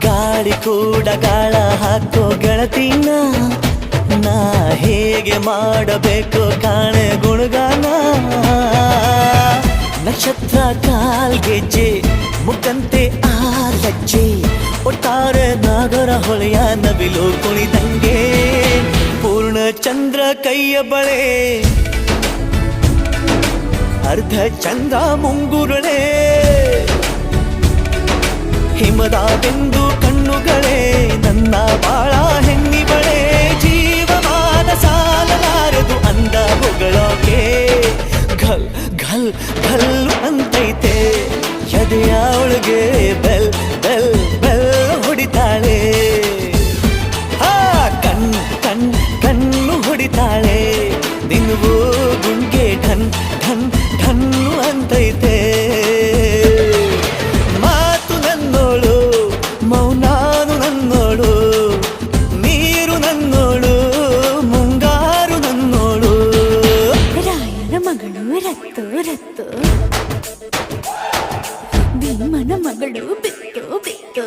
ಗಾಳಿ ಕೂಡ ಗಾಳ ಹಾಕೋ ಗೆಳತಿನ ನಾ ಹೇಗೆ ಮಾಡಬೇಕು ಕಾಣೆ ಗುಣಗಾನ ನಕ್ಷತ್ರ ಕಾಲ್ಗೆಜ್ಜೆ ಮುಖಂತೆ ಆಲಜ್ಜೆ ಒಟ್ಟಾರೆ ನಾಗರ ಹೊಳೆಯ ನವಿಲು ಕುಣಿದಂಗೆ ಪೂರ್ಣ ಚಂದ್ರ ಕೈಯ ಬಳೆ ಅರ್ಧ ಚಂದ್ರ ಮುಂಗುರುಳೆ ಹಿಮದ ಬಿಂದು ಕಣ್ಣುಗಳೇ ನನ್ನ ಬಾಳ ಹೆಣ್ಣಿಬಳೆ ಜೀವಮಾನ ಸಾಲಲಾರದು ಅಂದ ಹೊಗಳೋಕೆ ಘಲ್ ಘಲ್ ಘಲ್ ಅಂತೈತೆ ಎದೆಯ ಒಳಗೆ ಬೆಲ್ ಬೆಲ್ ಬೆಲ್ ಹೊಡಿತಾಳೆ ಕಣ್ ಕಣ್ ಕಣ್ಣು ಹೊಡಿತಾಳೆ ದಿನವೂ ಗುಂಗೆ ಢನ್ ಢನ್ ಢನ್ನು ಅಂತೈತೆ ಮಾತು ನನ್ನೋಳು ಮೌನಾನು ನನ್ನೋಳು ನೀರು ನನ್ನೋಳು ಮುಂಗಾರು ನನ್ನೋಳು ರಾಯನ ಮಗಳು ರತ್ತು ರತ್ತು ಭೀಮನ ಮಗಳು ಬಿತ್ತು ಬಿತ್ತು